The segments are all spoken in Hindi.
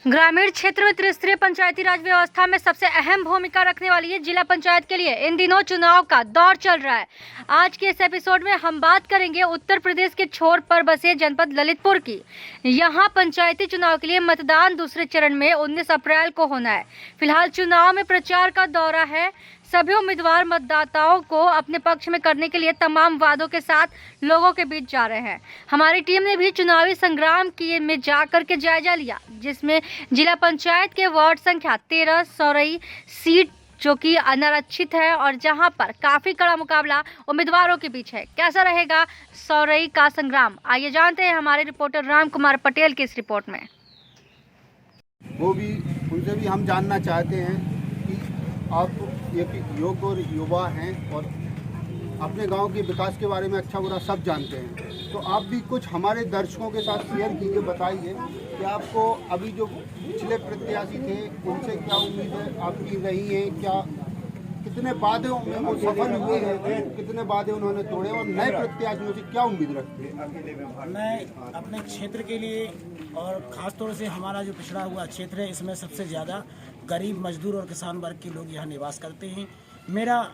ग्रामीण क्षेत्र में त्रिस्तरीय पंचायती राज व्यवस्था में सबसे अहम भूमिका रखने वाली है जिला पंचायत के लिए इन दिनों चुनाव का दौर चल रहा है। आज के इस एपिसोड में हम बात करेंगे उत्तर प्रदेश के छोर पर बसे जनपद ललितपुर की। यहां पंचायती चुनाव के लिए मतदान दूसरे चरण में 19 अप्रैल को होना है। फिलहाल चुनाव में प्रचार का दौरा है। सभी उम्मीदवार मतदाताओं को अपने पक्ष में करने के लिए तमाम वादों के साथ लोगों के बीच जा रहे हैं। हमारी टीम ने भी चुनावी संग्राम में जाकर के जायजा लिया, जिसमें जिला पंचायत के वार्ड संख्या 13 सौरई सीट जो कि अनारक्षित है और जहां पर काफी कड़ा मुकाबला उम्मीदवारों के बीच है। कैसा रहेगा सौरई का संग्राम, आइए जानते हैं हमारे रिपोर्टर राम कुमार पटेल की इस रिपोर्ट में। उनसे भी हम जानना चाहते हैं कि आप एक योग्य और युवा हैं और अपने गांव के विकास के बारे में अच्छा बुरा सब जानते हैं, तो आप भी कुछ हमारे दर्शकों के साथ शेयर कीजिए, बताइए कि आपको अभी जो पिछले प्रत्याशी थे उनसे क्या उम्मीदें आपकी रही हैं, क्या कितने वादों में वो सफल हुए हैं, कितने वादे उन्होंने तोड़े और नए प्रत्याशियों से क्या उम्मीद रखते हैं। मैं अपने क्षेत्र के लिए और ख़ासतौर से हमारा जो पिछड़ा हुआ क्षेत्र है इसमें सबसे ज़्यादा गरीब मजदूर और किसान वर्ग के लोग यहाँ निवास करते हैं। मेरा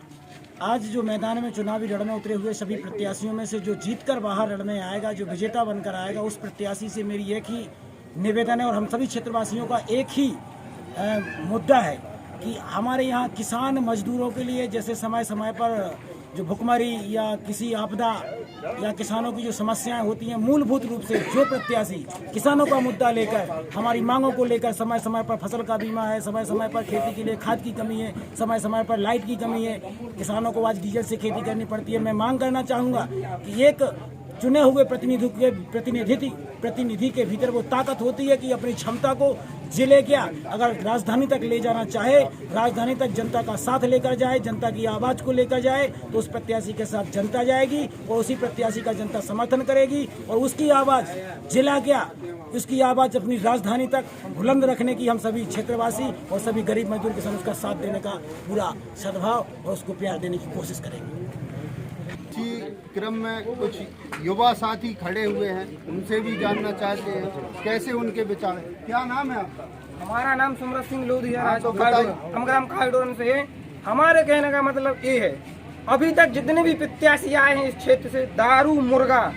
आज जो मैदान में चुनावी लड़ में उतरे हुए सभी प्रत्याशियों में से जो जीतकर बाहर लड़ में आएगा, जो विजेता बनकर आएगा, उस प्रत्याशी से मेरी एक ही निवेदन है और हम सभी क्षेत्रवासियों का एक ही मुद्दा है कि हमारे यहाँ किसान मजदूरों के लिए जैसे समय समय पर जो भुखमरी या किसी आपदा या किसानों की जो समस्याएं होती हैं, मूलभूत रूप से जो प्रत्याशी किसानों का मुद्दा लेकर, हमारी मांगों को लेकर, समय समय पर फसल का बीमा है, समय समय पर खेती के लिए खाद की कमी है, समय समय पर लाइट की कमी है, किसानों को आज डीजल से खेती करनी पड़ती है। मैं मांग करना चाहूँगा कि एक चुने हुए प्रतिनिधि के भीतर वो ताकत होती है कि अपनी क्षमता को जिले क्या अगर राजधानी तक ले जाना चाहे, राजधानी तक जनता का साथ लेकर जाए, जनता की आवाज़ को लेकर जाए, तो उस प्रत्याशी के साथ जनता जाएगी और उसी प्रत्याशी का जनता समर्थन करेगी और उसकी आवाज़ जिला क्या उसकी आवाज़ अपनी राजधानी तक बुलंद रखने की हम सभी क्षेत्रवासी और सभी गरीब मजदूर किसान उसका साथ देने का पूरा सद्भाव और उसको प्यार देने की कोशिश करेंगे। इसी क्रम में कुछ युवा साथी खड़े हुए हैं, उनसे भी जानना चाहते हैं कैसे उनके विचार हैं। क्या नाम है आपका? हमारा नाम सुमरत सिंह लोधिया हम ग्राम कायडोरन से है। हमारे कहने का मतलब ये है, अभी तक जितने भी प्रत्याशी आए हैं इस क्षेत्र से दारू मुर्गा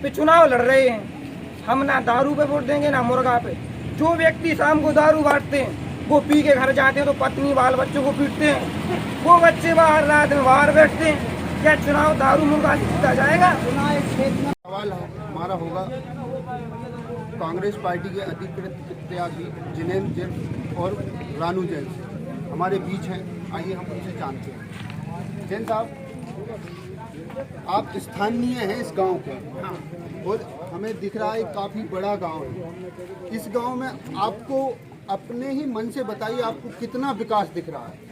पे चुनाव लड़ रहे हैं। हम ना दारू पे वोट देंगे ना मुर्गा पे। जो व्यक्ति शाम को दारू बांटते हैं वो पी के घर जाते हैं तो पत्नी बाल बच्चों को पीटते हैं, वो बच्चे बाहर रात में बाहर बैठते हैं। क्या चुनाव दारू मुर्गा से जीता जाएगा? सवाल हमारा होगा कांग्रेस पार्टी के अधिकृत प्रत्याशी जिनेंद्र जैन और रानू जैन से हमारे बीच हैं, आइए हम उनसे जानते हैं। जैन साहब, आप स्थानीय हैं इस गांव के और हमें दिख रहा है काफ़ी बड़ा गांव है। इस गांव में आपको अपने ही मन से बताइए, आपको कितना विकास दिख रहा है?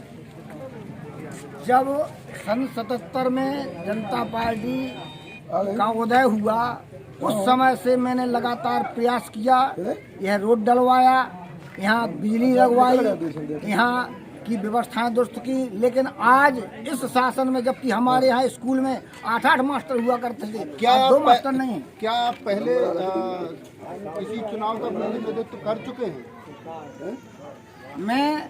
जब सन 77 में जनता पार्टी का उदय हुआ उस समय से मैंने लगातार प्रयास किया, यह रोड डलवाया, यहाँ बिजली लगवाई, यहाँ की व्यवस्थाएं दुरुस्त की। लेकिन आज इस शासन में जबकि हमारे यहाँ स्कूल में 8-8 मास्टर हुआ करते थे, क्या 2 मास्टर नहीं है। क्या आप पहले किसी चुनाव का प्रतिनिधित्व कर चुके हैं? मैं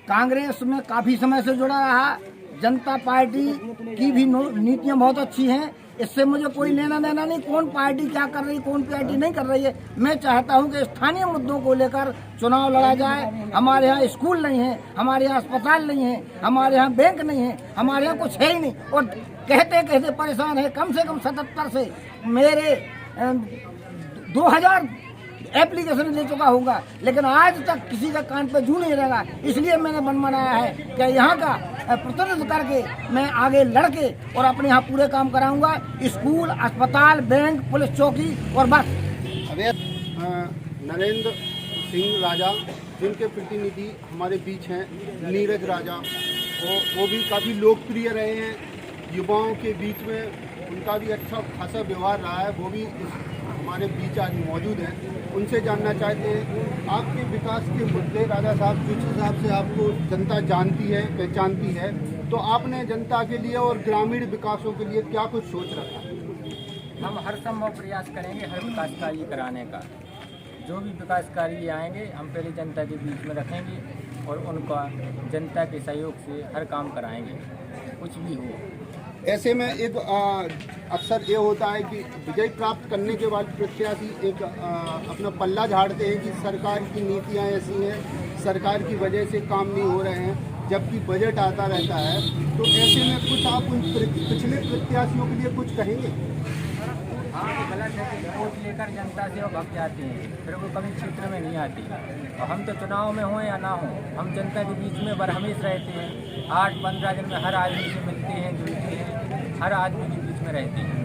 कांग्रेस में काफ़ी समय से जुड़ा रहा। जनता पार्टी की भी नीतियाँ बहुत अच्छी हैं, इससे मुझे कोई लेना देना नहीं कौन पार्टी क्या कर रही है, कौन पार्टी नहीं कर रही है। मैं चाहता हूं कि स्थानीय मुद्दों को लेकर चुनाव लड़ा जाए। हमारे यहाँ स्कूल नहीं है, हमारे यहाँ अस्पताल नहीं है, हमारे यहाँ बैंक नहीं है, हमारे यहाँ कुछ है ही नहीं और कहते कहते परेशान है। कम से कम 77 से मेरे 2000 एप्लीकेशन ले चुका होगा, लेकिन आज तक किसी का कान पे जू नहीं रहेगा। इसलिए मैंने मन बनाया है कि यहाँ का प्रतिनिधित्व करके मैं आगे लड़के और अपने यहाँ पूरे काम कराऊंगा। स्कूल, अस्पताल, बैंक, पुलिस चौकी और बस। नरेंद्र सिंह राजा जिनके प्रतिनिधि हमारे बीच हैं, नीरज राजा, वो भी काफ़ी लोकप्रिय रहे हैं युवाओं के बीच में, उनका भी अच्छा खासा व्यवहार रहा है, वो भी हमारे बीच आज मौजूद हैं। उनसे जानना चाहते हैं आपके विकास के मुद्दे। राजा साहब, जिस हिसाब से आपको जनता जानती है, पहचानती है, तो आपने जनता के लिए और ग्रामीण विकासों के लिए क्या कुछ सोच रखा है? हम हर संभव प्रयास करेंगे हर विकास कार्य कराने का। जो भी विकास कार्य आएंगे हम पहले जनता के बीच में रखेंगे और उनका जनता के सहयोग से हर काम कराएंगे, कुछ भी हो। ऐसे में एक अक्सर ये होता है कि विजय प्राप्त करने के बाद प्रत्याशी एक अपना पल्ला झाड़ते हैं कि सरकार की नीतियां ऐसी हैं, सरकार की वजह से काम नहीं हो रहे हैं, जबकि बजट आता रहता है। तो ऐसे में कुछ आप उन पिछले प्रत्याशियों के लिए कुछ कहेंगे? हाँ, तो गलत है कि वोट लेकर जनता से वो भग जाते हैं, फिर वो कभी क्षेत्र में नहीं आती। और हम तो चुनाव में हों या ना हों, हम जनता के बीच में बरहमेश रहते हैं। 8-15 दिन में हर आदमी से मिलते हैं, जुलते हैं, हर आदमी के बीच में रहते हैं।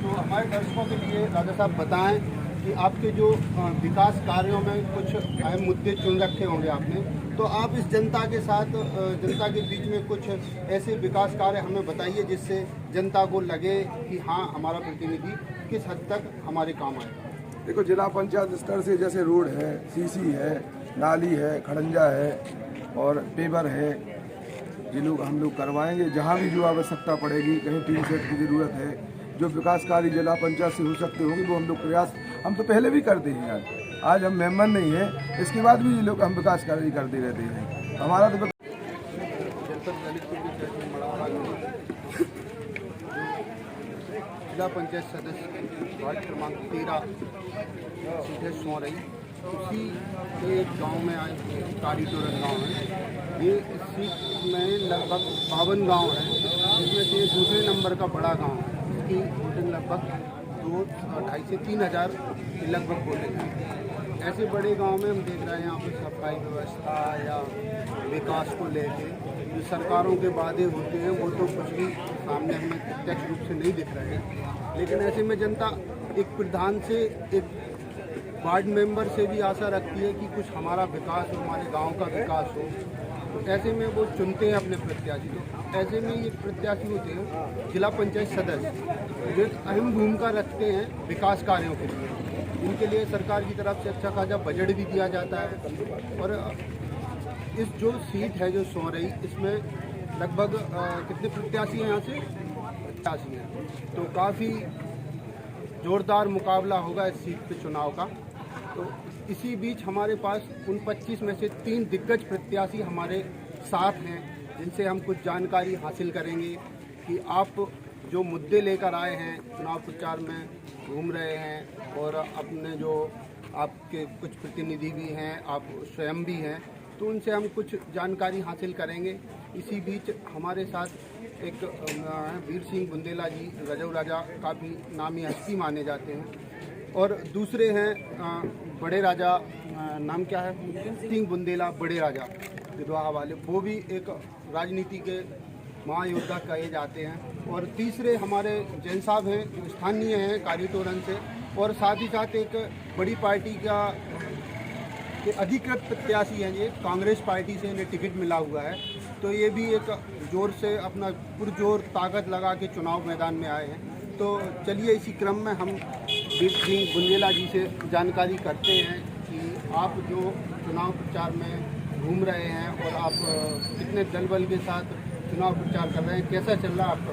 तो हमारे दर्शकों के लिए राजा साहब बताएं कि आपके जो विकास कार्यों में कुछ अहम मुद्दे चुन रखे होंगे आपने, तो आप इस जनता के साथ जनता के बीच में कुछ ऐसे विकास कार्य हमें बताइए जिससे जनता को लगे कि हाँ, हमारा प्रतिनिधि किस हद तक हमारे काम आएगा। देखो, जिला पंचायत स्तर से जैसे रोड है, सीसी है, नाली है, खड़ंजा है और पेवर है, ये लोग हम लोग करवाएंगे। जहाँ भी जो आवश्यकता पड़ेगी, कहीं टीन सेट की ज़रूरत है, जो विकास कार्य जिला पंचायत से हो सकते होंगे वो हम लोग प्रयास हम तो पहले भी करते हैं। आज हम मेंबर नहीं है, इसके बाद भी ये लोग हम विकास कार्य करते रहते हैं। हमारा तो जिला पंचायत सदस्य वार्ड क्रमांक 13 सीधे सोरई, उसी के एक गांव में आए, कारीटोरन गांव है। ये इस सीट में लगभग 52 गांव है, जिसमें से दूसरे नंबर का बड़ा गांव है, इसकी वोटिंग लगभग 2-2.5 से 3 हज़ार के लगभग वोटिंग है। ऐसे बड़े गांव में हम देख रहे हैं यहाँ पर सफाई व्यवस्था या विकास को लेके जो सरकारों के वादे होते हैं वो तो कुछ भी सामने हमें प्रत्यक्ष रूप से नहीं दिख रहे हैं। लेकिन ऐसे में जनता एक प्रधान से, एक वार्ड मेंबर से भी आशा रखती है कि कुछ हमारा विकास हो, हमारे गांव का विकास हो। तो ऐसे में वो चुनते हैं अपने प्रत्याशी को। ऐसे में ये प्रत्याशी होते हैं जिला पंचायत सदस्य, जो एक अहम भूमिका रखते हैं विकास कार्यों के लिए। इनके लिए सरकार की तरफ से अच्छा खासा बजट भी दिया जाता है। और इस जो सीट है जो सोरई, इसमें लगभग कितने प्रत्याशी हैं यहाँ से? 85 हैं। तो काफ़ी ज़ोरदार मुकाबला होगा इस सीट पे चुनाव का। तो इसी बीच हमारे पास उन 25 में से 3 दिग्गज प्रत्याशी हमारे साथ हैं, जिनसे हम कुछ जानकारी हासिल करेंगे कि आप जो मुद्दे लेकर आए हैं, चुनाव प्रचार में घूम रहे हैं और अपने जो आपके कुछ प्रतिनिधि भी हैं, आप स्वयं भी हैं, तो उनसे हम कुछ जानकारी हासिल करेंगे। इसी बीच हमारे साथ एक वीर सिंह बुंदेला जी, रजौ राजा, काफ़ी नामी हस्ती माने जाते हैं। और दूसरे हैं बड़े राजा, नाम क्या है? सिंह बुंदेला बड़े राजा विधवा वाले, वो भी एक राजनीति के महायोद्धा कहे जाते हैं। और तीसरे हमारे जैन साहब हैं, स्थानीय हैं कारीटोरन से, और साथ ही साथ एक बड़ी पार्टी का के अधिकृत प्रत्याशी हैं, ये कांग्रेस पार्टी से इन्हें टिकट मिला हुआ है। तो ये भी एक जोर से अपना पुरजोर ताकत लगा के चुनाव मैदान में आए हैं। तो चलिए इसी क्रम में हम वीर सिंह बुंदेला जी से जानकारी करते हैं कि आप जो चुनाव प्रचार में घूम रहे हैं और आप कितने दल बल के साथ चुनाव प्रचार कर रहे हैं, कैसा चल रहा है आपका?